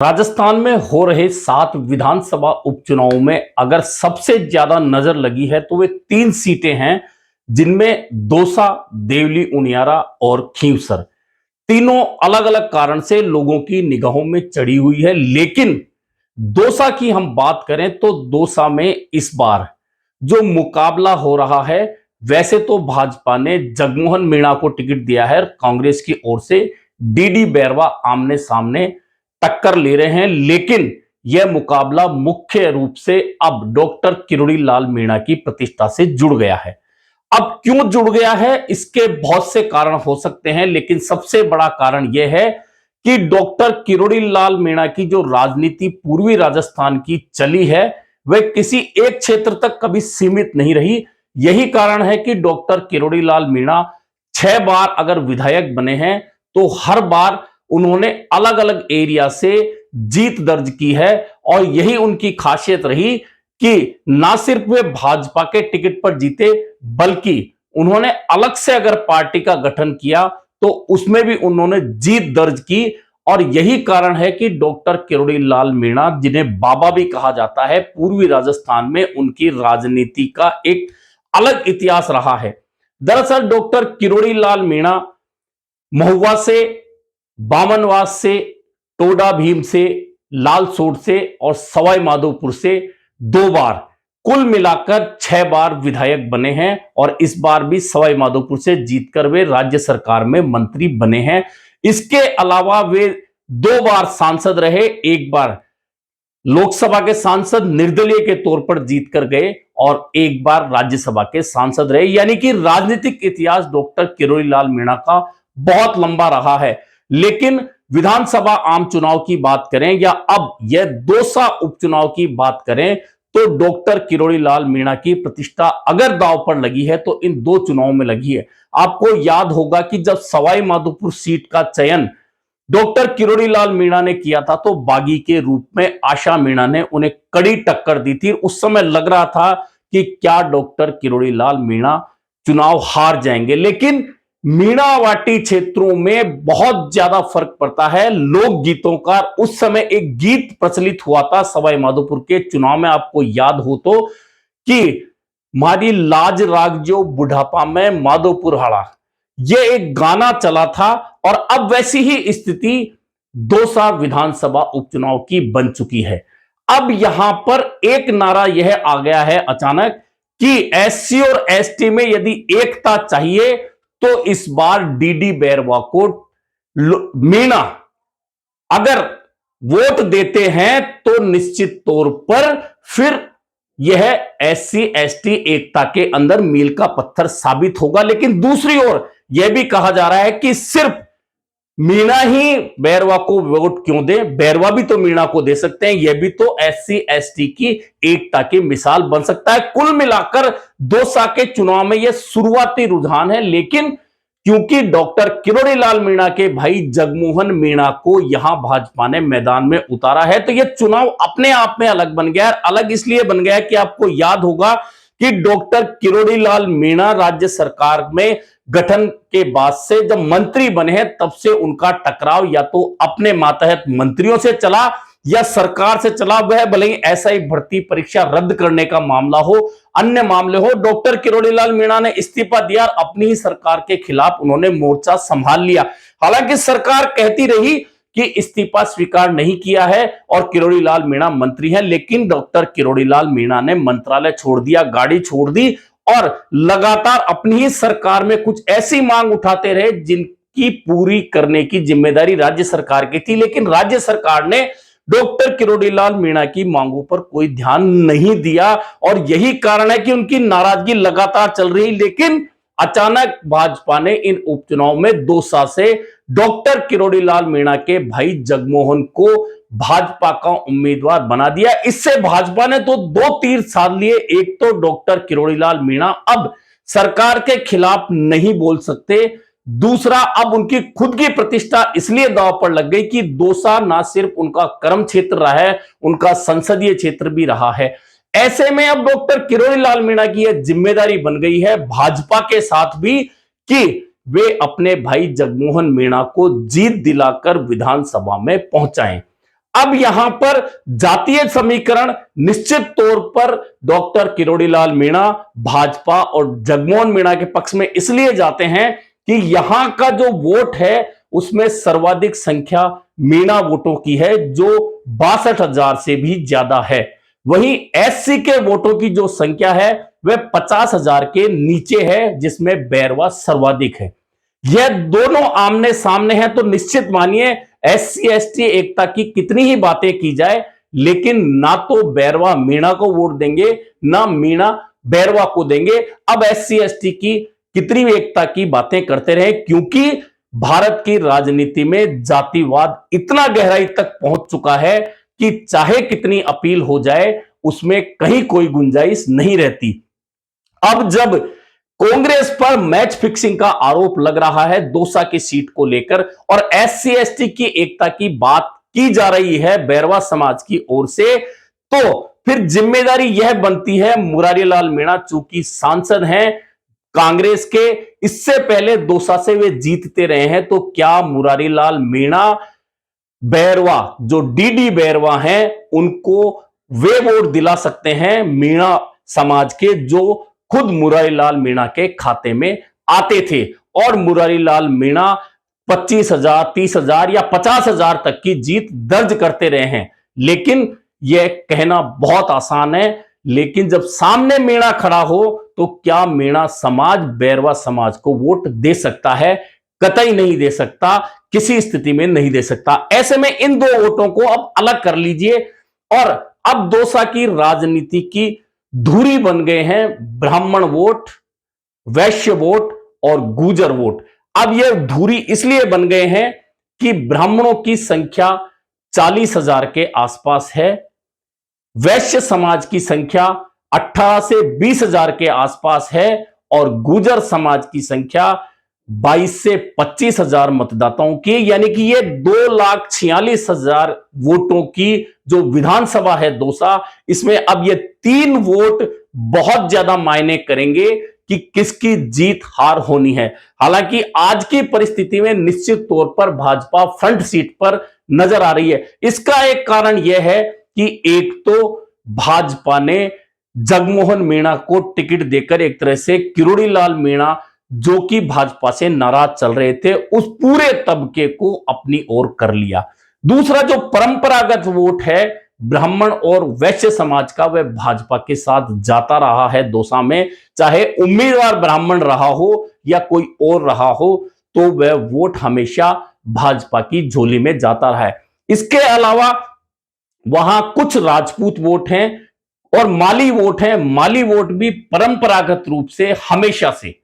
राजस्थान में हो रहे 7 विधानसभा उपचुनावों में अगर सबसे ज्यादा नजर लगी है तो वे 3 सीटें हैं, जिनमें दौसा, देवली उनियारा और खींवसर तीनों अलग अलग कारण से लोगों की निगाहों में चढ़ी हुई है। लेकिन दौसा की हम बात करें तो दौसा में इस बार जो मुकाबला हो रहा है, वैसे तो भाजपा ने जगमोहन मीणा को टिकट दिया है, कांग्रेस की ओर से डीडी बैरवा आमने सामने टक्कर ले रहे हैं। लेकिन यह मुकाबला मुख्य रूप से अब डॉक्टर किरोड़ी लाल मीणा की प्रतिष्ठा से जुड़ गया है। अब क्यों जुड़ गया है, इसके बहुत से कारण हो सकते हैं, लेकिन सबसे बड़ा कारण यह है कि डॉक्टर किरोड़ी लाल मीणा की जो राजनीति पूर्वी राजस्थान की चली है, वह किसी एक क्षेत्र तक कभी सीमित नहीं रही। यही कारण है कि डॉक्टर किरोड़ी लाल मीणा 6 बार अगर विधायक बने हैं तो हर बार उन्होंने अलग अलग एरिया से जीत दर्ज की है। और यही उनकी खासियत रही कि ना सिर्फ वे भाजपा के टिकट पर जीते, बल्कि उन्होंने अलग से अगर पार्टी का गठन किया तो उसमें भी उन्होंने जीत दर्ज की। और यही कारण है कि डॉक्टर किरोड़ी लाल मीणा, जिन्हें बाबा भी कहा जाता है, पूर्वी राजस्थान में उनकी राजनीति का एक अलग इतिहास रहा है। दरअसल डॉक्टर किरोड़ी लाल मीणा महुआ से, बामनवास से, टोडा भीम से, लालसोट से और सवाई माधोपुर से 2 बार, कुल मिलाकर 6 बार विधायक बने हैं। और इस बार भी सवाई माधोपुर से जीतकर वे राज्य सरकार में मंत्री बने हैं। इसके अलावा वे 2 बार सांसद रहे, एक बार लोकसभा के सांसद निर्दलीय के तौर पर जीतकर गए और एक बार राज्यसभा के सांसद रहे। यानी कि राजनीतिक इतिहास डॉक्टर किरोड़ी लाल मीणा का बहुत लंबा रहा है। लेकिन विधानसभा आम चुनाव की बात करें या अब यह दौसा उपचुनाव की बात करें तो डॉक्टर किरोड़ी लाल मीणा की प्रतिष्ठा अगर दांव पर लगी है तो इन 2 चुनावों में लगी है। आपको याद होगा कि जब सवाई माधोपुर सीट का चयन डॉक्टर किरोड़ी लाल मीणा ने किया था तो बागी के रूप में आशा मीणा ने उन्हें कड़ी टक्कर दी थी। उस समय लग रहा था कि क्या डॉक्टर किरोड़ी लाल मीणा चुनाव हार जाएंगे, लेकिन मीणावाटी क्षेत्रों में बहुत ज्यादा फर्क पड़ता है लोकगीतों का। उस समय एक गीत प्रचलित हुआ था सवाई माधोपुर के चुनाव में, आपको याद हो तो, कि मारी लाज रागजो बुढ़ापा में माधोपुर हाड़ा, यह एक गाना चला था। और अब वैसी ही स्थिति दौसा विधानसभा उपचुनाव की बन चुकी है। अब यहां पर एक नारा यह आ गया है अचानक कि एससी और एसटी में यदि एकता चाहिए तो इस बार डीडी बैरवा को मीणा अगर वोट देते हैं तो निश्चित तौर पर फिर यह एससी एसटी एकता के अंदर मील का पत्थर साबित होगा। लेकिन दूसरी ओर यह भी कहा जा रहा है कि सिर्फ मीणा ही बैरवा को वोट क्यों दे, बैरवा भी तो मीणा को दे सकते हैं। यह भी तो एससी एसटी की एकता की मिसाल बन सकता है। कुल मिलाकर दौसा के चुनाव में यह शुरुआती रुझान है, लेकिन क्योंकि डॉक्टर किरोड़ी लाल मीणा के भाई जगमोहन मीणा को यहां भाजपा ने मैदान में उतारा है, तो यह चुनाव अपने आप में अलग बन गया है। अलग इसलिए बन गया कि आपको याद होगा कि डॉक्टर किरोड़ी लाल मीणा राज्य सरकार में गठन के बाद से जब मंत्री बने हैं, तब से उनका टकराव या तो अपने मातहत मंत्रियों से चला या सरकार से चला। वह भले ही ऐसा ही भर्ती परीक्षा रद्द करने का मामला हो, अन्य मामले हो, डॉक्टर किरोड़ी लाल मीणा ने इस्तीफा दिया, अपनी ही सरकार के खिलाफ उन्होंने मोर्चा संभाल लिया। हालांकि सरकार कहती रही कि इस्तीफा स्वीकार नहीं किया है और किरोड़ी लाल मीणा मंत्री हैं, लेकिन डॉक्टर किरोड़ी लाल मीणा ने मंत्रालय छोड़ दिया, गाड़ी छोड़ दी और लगातार अपनी ही सरकार में कुछ ऐसी मांग उठाते रहे जिनकी पूरी करने की जिम्मेदारी राज्य सरकार की थी। लेकिन राज्य सरकार ने डॉक्टर किरोड़ी लाल मीणा की मांगों पर कोई ध्यान नहीं दिया और यही कारण है कि उनकी नाराजगी लगातार चल रही। लेकिन अचानक भाजपा ने इन उपचुनाव में दौसा से डॉक्टर किरोड़ी लाल मीणा के भाई जगमोहन को भाजपा का उम्मीदवार बना दिया। इससे भाजपा ने तो 2 तीर साध लिए। एक तो डॉक्टर किरोड़ी लाल मीणा अब सरकार के खिलाफ नहीं बोल सकते, दूसरा अब उनकी खुद की प्रतिष्ठा इसलिए दांव पर लग गई कि दौसा ना सिर्फ उनका कर्म क्षेत्र रहा है, उनका संसदीय क्षेत्र भी रहा है। ऐसे में अब डॉक्टर किरोड़ी लाल मीणा की यह जिम्मेदारी बन गई है भाजपा के साथ भी कि वे अपने भाई जगमोहन मीणा को जीत दिलाकर विधानसभा में पहुंचाएं। अब यहां पर जातीय समीकरण निश्चित तौर पर डॉक्टर किरोड़ीलाल मीणा भाजपा और जगमोहन मीणा के पक्ष में इसलिए जाते हैं कि यहां का जो वोट है उसमें सर्वाधिक संख्या मीणा वोटों की है, जो 62,000 से भी ज्यादा है। वहीं एससी के वोटों की जो संख्या है वह 50,000 के नीचे है, जिसमें बैरवा सर्वाधिक है। यह दोनों आमने सामने हैं, तो निश्चित मानिए एससी एसटी एकता की कितनी ही बातें की जाए, लेकिन ना तो बैरवा मीणा को वोट देंगे, ना मीणा बैरवा को देंगे। अब एससी एसटी की कितनी भी एकता की बातें करते रहे, क्योंकि भारत की राजनीति में जातिवाद इतना गहराई तक पहुंच चुका है कि चाहे कितनी अपील हो जाए उसमें कहीं कोई गुंजाइश नहीं रहती। अब जब कांग्रेस पर मैच फिक्सिंग का आरोप लग रहा है दौसा की सीट को लेकर और एससी एसटी की एकता की बात की जा रही है बैरवा समाज की ओर से, तो फिर जिम्मेदारी यह बनती है मुरारीलाल मीणा चूंकि सांसद हैं कांग्रेस के, इससे पहले दौसा से वे जीतते रहे हैं, तो क्या मुरारीलाल मीणा बैरवा जो डीडी बैरवा हैं उनको वे वोट दिला सकते हैं मीणा समाज के, जो खुद मुरारीलाल मीणा के खाते में आते थे। और मुरारीलाल मीणा 25,000, 30,000 या 50,000 तक की जीत दर्ज करते रहे हैं। लेकिन यह कहना बहुत आसान है, लेकिन जब सामने मीणा खड़ा हो तो क्या मीणा समाज बैरवा समाज को वोट दे सकता है? कतई नहीं दे सकता, किसी स्थिति में नहीं दे सकता। ऐसे में इन दो वोटों को अब अलग कर लीजिए और अब दौसा की राजनीति की धुरी बन गए हैं ब्राह्मण वोट, वैश्य वोट और गुर्जर वोट। अब यह धुरी इसलिए बन गए हैं कि ब्राह्मणों की संख्या 40,000 के आसपास है, वैश्य समाज की संख्या 18 से 20,000 के आसपास है और गुर्जर समाज की संख्या 22 से 25,000 मतदाताओं की, यानी कि ये 2,46,000 वोटों की जो विधानसभा है दौसा, इसमें अब ये 3 वोट बहुत ज्यादा मायने करेंगे कि किसकी जीत हार होनी है। हालांकि आज की परिस्थिति में निश्चित तौर पर भाजपा फ्रंट सीट पर नजर आ रही है। इसका एक कारण यह है कि एक तो भाजपा ने जगमोहन मीणा को टिकट देकर एक तरह से किरोड़ीलाल मीणा जो कि भाजपा से नाराज चल रहे थे उस पूरे तबके को अपनी ओर कर लिया। दूसरा जो परंपरागत वोट है ब्राह्मण और वैश्य समाज का, वह भाजपा के साथ जाता रहा है दौसा में, चाहे उम्मीदवार ब्राह्मण रहा हो या कोई और रहा हो, तो वह वोट हमेशा भाजपा की झोली में जाता रहा है। इसके अलावा वहां कुछ राजपूत वोट हैं और माली वोट हैं। माली वोट भी परंपरागत रूप से हमेशा से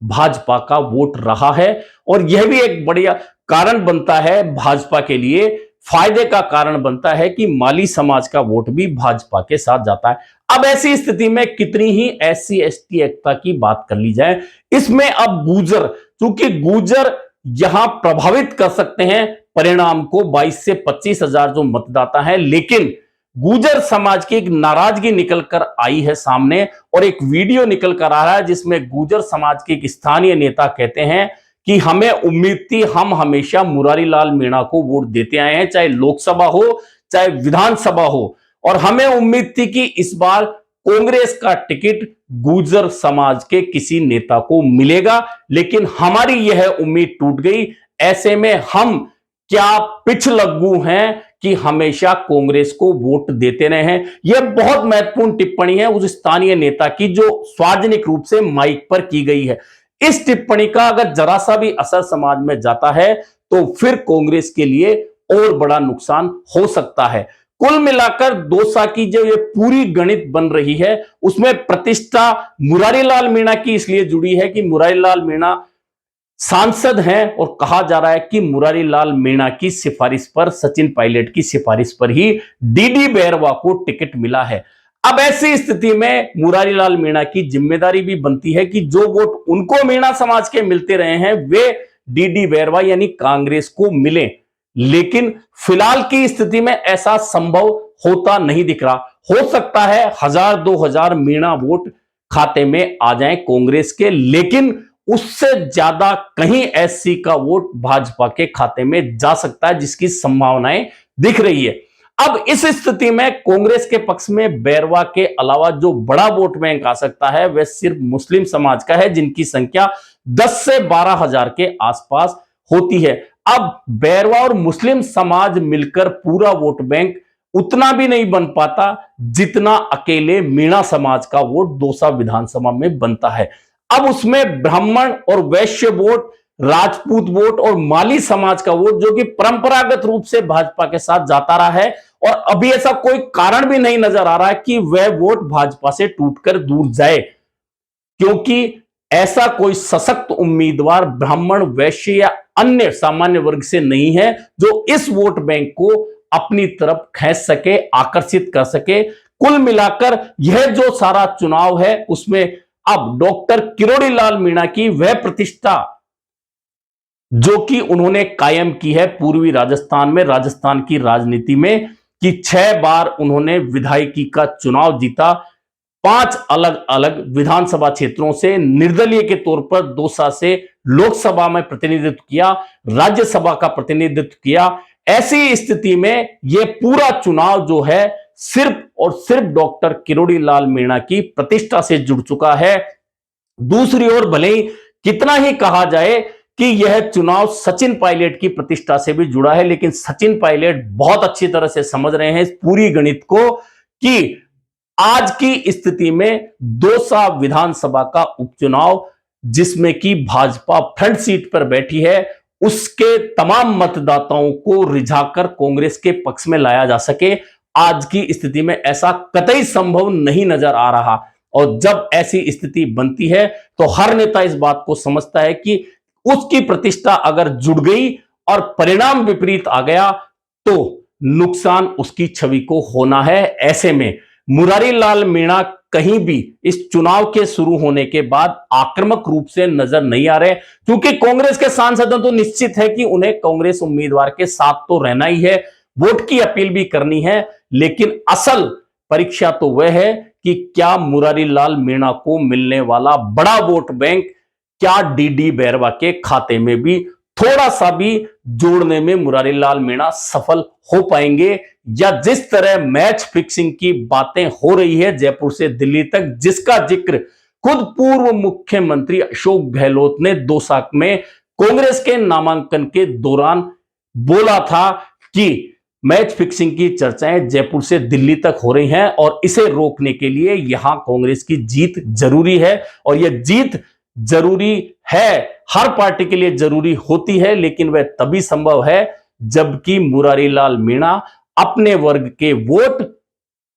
भाजपा का वोट रहा है और यह भी एक बढ़िया कारण बनता है भाजपा के लिए, फायदे का कारण बनता है कि माली समाज का वोट भी भाजपा के साथ जाता है। अब ऐसी स्थिति में कितनी ही एससी एसटी एकता की बात कर ली जाए, इसमें अब गुर्जर, चूंकि गुर्जर यहां प्रभावित कर सकते हैं परिणाम को, 22 से 25,000 जो मतदाता हैं, लेकिन गुर्जर समाज की एक नाराजगी निकल कर आई है सामने और एक वीडियो निकल कर आ रहा है जिसमें गुर्जर समाज के एक स्थानीय नेता कहते हैं कि हमें उम्मीद थी, हम हमेशा मुरारीलाल मीणा को वोट देते आए हैं, चाहे लोकसभा हो चाहे विधानसभा हो, और हमें उम्मीद थी कि इस बार कांग्रेस का टिकट गुर्जर समाज के किसी नेता को मिलेगा, लेकिन हमारी यह उम्मीद टूट गई। ऐसे में हम क्या पिछलग्गू हैं कि हमेशा कांग्रेस को वोट देते रहे हैं। यह बहुत महत्वपूर्ण टिप्पणी है उस स्थानीय नेता की जो सार्वजनिक रूप से माइक पर की गई है। इस टिप्पणी का अगर जरा सा भी असर समाज में जाता है तो फिर कांग्रेस के लिए और बड़ा नुकसान हो सकता है। कुल मिलाकर दौसा की जो ये पूरी गणित बन रही है उसमें प्रतिष्ठा मुरारीलाल मीणा की इसलिए जुड़ी है कि मुरारीलाल मीणा सांसद हैं और कहा जा रहा है कि मुरारीलाल मीणा की सिफारिश पर, सचिन पायलट की सिफारिश पर ही डीडी बैरवा को टिकट मिला है। अब ऐसी स्थिति में मुरारीलाल मीणा की जिम्मेदारी भी बनती है कि जो वोट उनको मीणा समाज के मिलते रहे हैं वे डीडी बैरवा यानी कांग्रेस को मिले, लेकिन फिलहाल की स्थिति में ऐसा संभव होता नहीं दिख रहा। हो सकता है 1,000-2,000 मीणा वोट खाते में आ जाएं कांग्रेस के, लेकिन उससे ज्यादा कहीं एससी का वोट भाजपा के खाते में जा सकता है जिसकी संभावनाएं दिख रही है। अब इस स्थिति में कांग्रेस के पक्ष में बैरवा के अलावा जो बड़ा वोट बैंक आ सकता है वह सिर्फ मुस्लिम समाज का है, जिनकी संख्या 10 से 12 हजार के आसपास होती है। अब बैरवा और मुस्लिम समाज मिलकर पूरा वोट बैंक उतना भी नहीं बन पाता जितना अकेले मीणा समाज का वोट दौसा विधानसभा में बनता है। अब उसमें ब्राह्मण और वैश्य वोट, राजपूत वोट और माली समाज का वोट, जो कि परंपरागत रूप से भाजपा के साथ जाता रहा है, और अभी ऐसा कोई कारण भी नहीं नजर आ रहा है कि वह वोट भाजपा से टूटकर दूर जाए, क्योंकि ऐसा कोई सशक्त उम्मीदवार ब्राह्मण, वैश्य या अन्य सामान्य वर्ग से नहीं है जो इस वोट बैंक को अपनी तरफ खींच सके, आकर्षित कर सके। कुल मिलाकर यह जो सारा चुनाव है उसमें अब डॉक्टर किरोड़ी लाल मीणा की वह प्रतिष्ठा जो कि उन्होंने कायम की है पूर्वी राजस्थान में, राजस्थान की राजनीति में, कि 6 बार उन्होंने विधायकी का चुनाव जीता, 5 अलग अलग विधानसभा क्षेत्रों से निर्दलीय के तौर पर दौसा से लोकसभा में प्रतिनिधित्व किया, राज्यसभा का प्रतिनिधित्व किया। ऐसी स्थिति में यह पूरा चुनाव जो है सिर्फ और सिर्फ डॉक्टर किरोड़ी लाल मीणा की प्रतिष्ठा से जुड़ चुका है। दूसरी ओर भले ही कितना ही कहा जाए कि यह चुनाव सचिन पायलट की प्रतिष्ठा से भी जुड़ा है, लेकिन सचिन पायलट बहुत अच्छी तरह से समझ रहे हैं इस पूरी गणित को कि आज की स्थिति में दौसा विधानसभा का उपचुनाव, जिसमें कि भाजपा फ्रंट सीट पर बैठी है, उसके तमाम मतदाताओं को रिझाकर कांग्रेस के पक्ष में लाया जा सके, आज की स्थिति में ऐसा कतई संभव नहीं नजर आ रहा। और जब ऐसी स्थिति बनती है तो हर नेता इस बात को समझता है कि उसकी प्रतिष्ठा अगर जुड़ गई और परिणाम विपरीत आ गया तो नुकसान उसकी छवि को होना है। ऐसे में मुरारी लाल मीणा कहीं भी इस चुनाव के शुरू होने के बाद आक्रामक रूप से नजर नहीं आ रहे, क्योंकि कांग्रेस के सांसदों तो निश्चित है कि उन्हें कांग्रेस उम्मीदवार के साथ तो रहना ही है, वोट की अपील भी करनी है, लेकिन असल परीक्षा तो वह है कि क्या मुरारी लाल मीणा को मिलने वाला बड़ा वोट बैंक क्या डीडी बैरवा के खाते में भी थोड़ा सा भी जोड़ने में मुरारी लाल मीणा सफल हो पाएंगे, या जिस तरह मैच फिक्सिंग की बातें हो रही है जयपुर से दिल्ली तक, जिसका जिक्र खुद पूर्व मुख्यमंत्री अशोक गहलोत ने दौसा में कांग्रेस के नामांकन के दौरान बोला था कि मैच फिक्सिंग की चर्चाएं जयपुर से दिल्ली तक हो रही हैं और इसे रोकने के लिए यहां कांग्रेस की जीत जरूरी है। और यह जीत जरूरी है, हर पार्टी के लिए जरूरी होती है, लेकिन वह तभी संभव है जबकि मुरारी लाल मीणा अपने वर्ग के वोट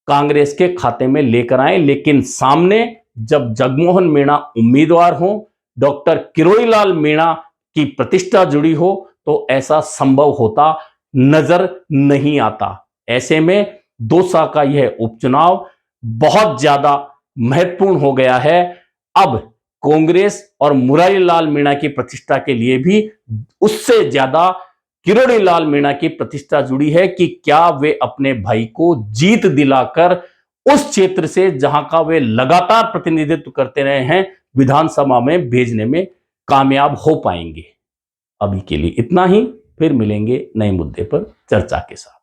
कांग्रेस के खाते में लेकर आए। लेकिन सामने जब जगमोहन मीणा उम्मीदवार हो, डॉक्टर किरोड़ी लाल मीणा की प्रतिष्ठा जुड़ी हो, तो ऐसा संभव होता नजर नहीं आता। ऐसे में दौसा का यह उपचुनाव बहुत ज्यादा महत्वपूर्ण हो गया है। अब कांग्रेस और मुरारी लाल मीणा की प्रतिष्ठा के लिए भी उससे ज्यादा किरोड़ी लाल मीणा की प्रतिष्ठा जुड़ी है कि क्या वे अपने भाई को जीत दिलाकर उस क्षेत्र से जहां का वे लगातार प्रतिनिधित्व करते रहे हैं विधानसभा में भेजने में कामयाब हो पाएंगे। अभी के लिए इतना ही, फिर मिलेंगे नए मुद्दे पर चर्चा के साथ।